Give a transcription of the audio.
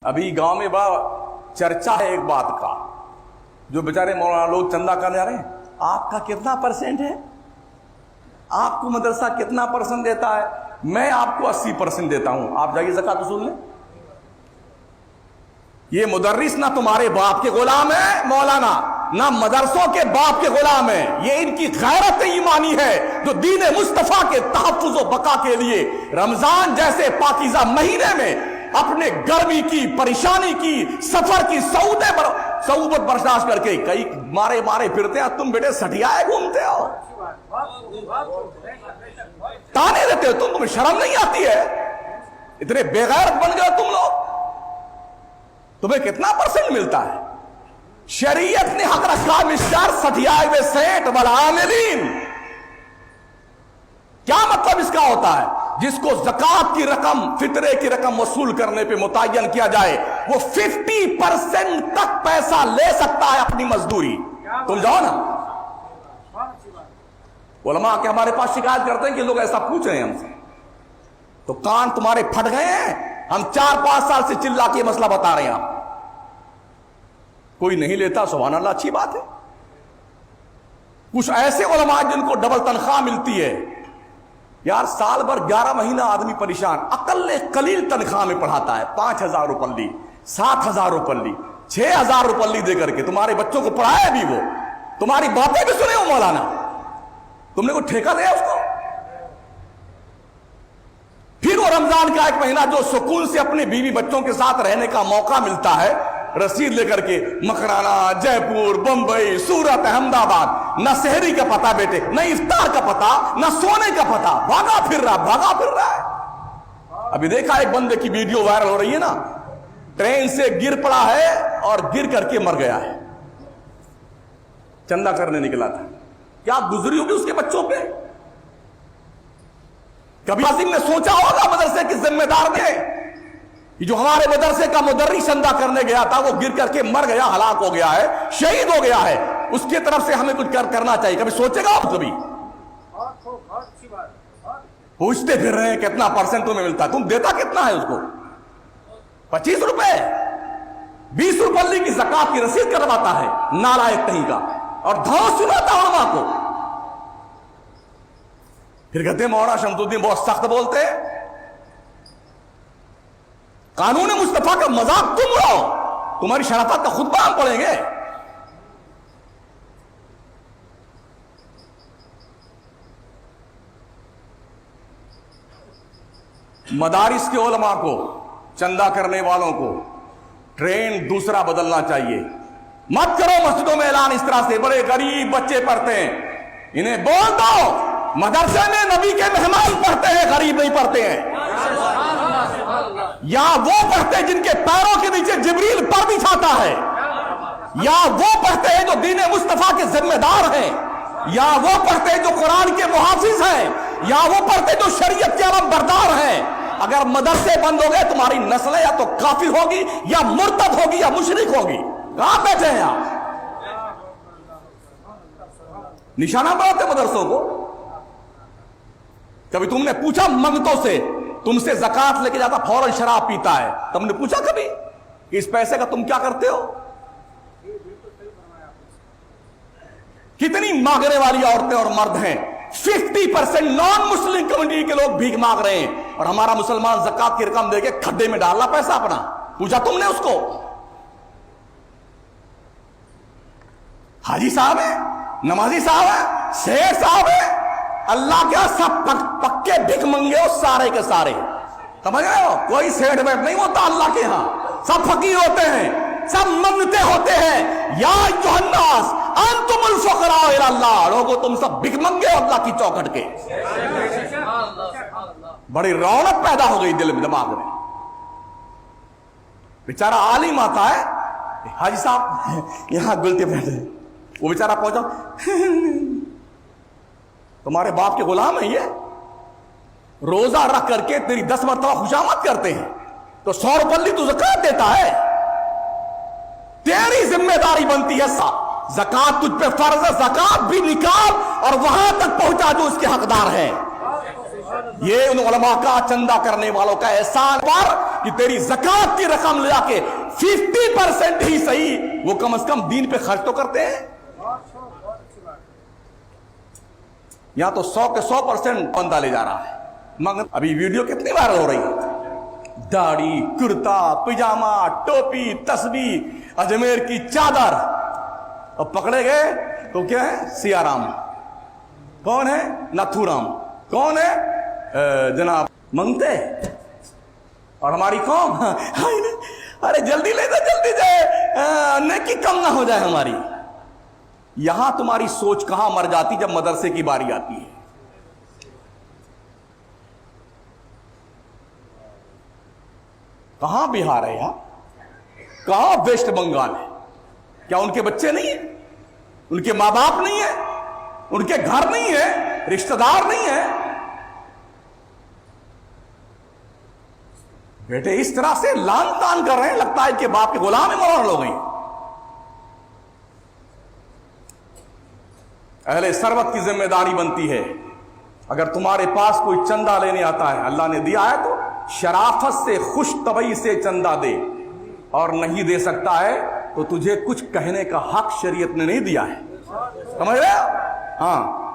ابھی گاؤں میں بڑا چرچا ہے ایک بات کا، جو بیچارے مولانا لوگ چندہ کرنے جا رہے ہیں، آپ کا کتنا پرسنٹ ہے، آپ کو مدرسہ کتنا پرسنٹ دیتا ہے؟ میں آپ کو 80% دیتا ہوں، آپ جائیے زکوٰۃ وصول لیں۔ یہ مدرس نہ تمہارے باپ کے غلام ہے مولانا، نہ مدرسوں کے باپ کے غلام ہے، یہ ان کی غیرت ایمانی ہے جو دین مصطفیٰ کے تحفظ و بقا کے لیے رمضان جیسے پاکیزہ مہینے میں اپنے گرمی کی، پریشانی کی، سفر کی صعوبت برداشت کر کے کئی مارے پھرتے ہیں، تم بیٹے سٹیائے گھومتے ہو، تانے دیتے ہو، تمہیں شرم نہیں آتی ہے؟ اتنے بے غیرت بن گئے تم لوگ۔ تمہیں کتنا پرسنٹ ملتا ہے؟ شریعت نے حق رکھا مسٹر سٹیائے ہوئے سیٹ والعاملین۔ کیا مطلب اس کا ہوتا ہے؟ جس کو زکوٰۃ کی رقم، فطرے کی رقم وصول کرنے پہ متعین کیا جائے، وہ 50% تک پیسہ لے سکتا ہے اپنی مزدوری۔ تم جاؤ نا، علماء کے ہمارے پاس شکایت کرتے ہیں کہ لوگ ایسا پوچھ رہے ہیں ہم سے، تو کان تمہارے پھٹ گئے ہیں؟ ہم 4-5 سال سے چلا کے مسئلہ بتا رہے ہیں، آپ کوئی نہیں لیتا، سبحان اللہ، اچھی بات ہے۔ کچھ ایسے علماء جن کو ڈبل تنخواہ ملتی ہے، یار سال بھر 11 مہینہ آدمی پریشان، اقل قلیل تنخواہ میں پڑھاتا ہے، 5,000 روپے، 7,000 روپے، 6,000 روپے دے کر کے تمہارے بچوں کو پڑھایا بھی، وہ تمہاری باتیں بھی سنے ہو مولانا، تم نے کوئی ٹھیکہ دیا اس کو؟ پھر وہ رمضان کا ایک مہینہ جو سکون سے اپنے بیوی بچوں کے ساتھ رہنے کا موقع ملتا ہے، رسید لے کر کے مکرانا، جے پور، بمبئی، سورت، احمد آباد، نہ سحری کا پتہ بیٹے، نہ افطار کا پتہ، نہ سونے کا پتہ، بھاگا پھر رہا ہے۔ ابھی دیکھا ایک بندے کی ویڈیو وائرل ہو رہی ہے نا، ٹرین سے گر پڑا ہے اور گر کر کے مر گیا ہے، چندہ کرنے نکلا تھا۔ کیا گزری ہوگی اس کے بچوں پہ؟ کبھی عظیم نے سوچا ہوگا مدرسے کی ذمہ دار نے، جو ہمارے مدرسے کا مدرس چندہ کرنے گیا تھا وہ گر کر کے مر گیا، ہلاک ہو گیا ہے، شہید ہو گیا ہے، اس کی طرف سے ہمیں کچھ کرنا چاہیے؟ کبھی سوچے گا آپ؟ کبھی پوچھتے پھر رہے ہیں کتنا پرسنٹ تمہیں ملتا ہے، تم دیتا کتنا ہے اس کو؟ 25 روپے، 20 روپے کی زکوٰۃ کی رسید کرواتا ہے نالائق کہیں کا، اور دھاؤں سناتا علماء کو۔ پھر کہتے ہیں مولانا شمس الدین بہت سخت بولتے ہیں، قانون مصطفیٰ کا مذاق تم اڑاؤ، تمہاری شرافت کا خطبہ ہم پڑھیں گے۔ مدارس کے علماء کو، چندہ کرنے والوں کو ٹرینڈ دوسرا بدلنا چاہیے۔ مت کرو مسجدوں میں اعلان اس طرح سے، بڑے غریب بچے پڑھتے ہیں، انہیں بول دو مدرسے میں نبی کے مہمان پڑھتے ہیں، غریب نہیں پڑھتے ہیں، یا وہ پڑھتے ہیں جن کے پیروں کے نیچے جبریل پر بچھاتا ہے، یا وہ پڑھتے ہیں جو دین مصطفیٰ کے ذمہ دار ہیں، یا وہ پڑھتے ہیں جو قرآن کے محافظ ہیں، یا وہ پڑھتے ہیں جو شریعت کے علم بردار ہیں۔ اگر مدرسے بند ہو گئے تمہاری نسل یا تو کافر ہوگی، یا مرتد ہوگی، یا مشرک ہوگی۔ کہاں بیٹھے ہیں آپ؟ نشانہ بناتے مدرسوں کو۔ کبھی تم نے پوچھا منگتوں سے، تم سے زکوٰۃ لے کے جاتا فوراً شراب پیتا ہے، تم نے پوچھا کبھی کہ اس پیسے کا تم کیا کرتے ہو؟ کتنی مانگنے والی عورتیں اور مرد ہیں، 50% نان مسلم کمیونٹی کے لوگ بھیک مانگ رہے ہیں، اور ہمارا مسلمان زکوٰۃ کی رقم دے کے کھڈے میں ڈالنا پیسہ اپنا۔ پوچھا تم نے اس کو؟ حاجی صاحب ہے، نمازی صاحب ہے، شیخ صاحب ہے، اللہ کیا سب پکے بھک منگے ہو سارے کے سارے، سمجھ رہے ہو؟ کوئی سیٹ بیٹ نہیں ہوتا اللہ کے ہاں، سب فقیر ہوتے ہیں، سب منگتے ہوتے ہیں۔ یا ایھا الناس انتم الفقراء الی اللہ، لوگو تم سب بھک منگے ہو اللہ کی چوکھٹ کے۔ بڑی رونق پیدا ہو گئی دل میں، دماغ میں۔ بیچارہ عالم آتا ہے، حاجی صاحب یہاں گلتے بیٹھے، وہ بیچارہ پہنچا، تمہارے باپ کے غلام ہیں یہ، روزہ رکھ کر کے تیری 10 مرتبہ خوشامد کرتے ہیں، تو 100 روپے تو زکوٰۃ دیتا ہے، تیری ذمہ داری بنتی ہے زکوٰۃ تجھ پہ فرض ہے، زکوٰۃ بھی نکال اور وہاں تک پہنچا جو اس کے حقدار ہے۔ یہ ان علماء کا، چندہ کرنے والوں کا احسان پر کہ تیری زکات کی رقم لے کے 50% ہی صحیح وہ کم از کم دین پہ خرچ تو کرتے ہیں. یہاں تو 100 کے 100% بندہ لے جا رہا ہے. مگر ابھی ویڈیو کتنی وائرل ہو رہی ہے, داڑھی, کرتا, پجامہ, ٹوپی, تسبیح, اجمیر کی چادر, اور پکڑے گئے تو کیا ہے, سیا رام. کون ہے؟ ناتھو رام. کون ہے؟ جناب منگتے. اور ہماری قوم ارے جلدی لے جائے, جلدی جائے, نیکی کم نہ ہو جائے ہماری. یہاں تمہاری سوچ کہاں مر جاتی جب مدرسے کی باری آتی ہے. کہاں بہار ہے یہاں, کہاں ویسٹ بنگال ہے؟ کیا ان کے بچے نہیں ہیں, ان کے ماں باپ نہیں ہیں, ان کے گھر نہیں ہے, رشتہ دار نہیں ہے؟ بیٹے اس طرح سے لان تان کر رہے ہیں, لگتا ہے کہ باپ کے غلام ہی مرور ہو گئی. اہل ثروت کی ذمہ داری بنتی ہے, اگر تمہارے پاس کوئی چندہ لینے آتا ہے, اللہ نے دیا ہے تو شرافت سے, خوش طبعی سے چندہ دے, اور نہیں دے سکتا ہے تو تجھے کچھ کہنے کا حق شریعت نے نہیں دیا ہے. سمجھ رہے ہو؟ ہاں,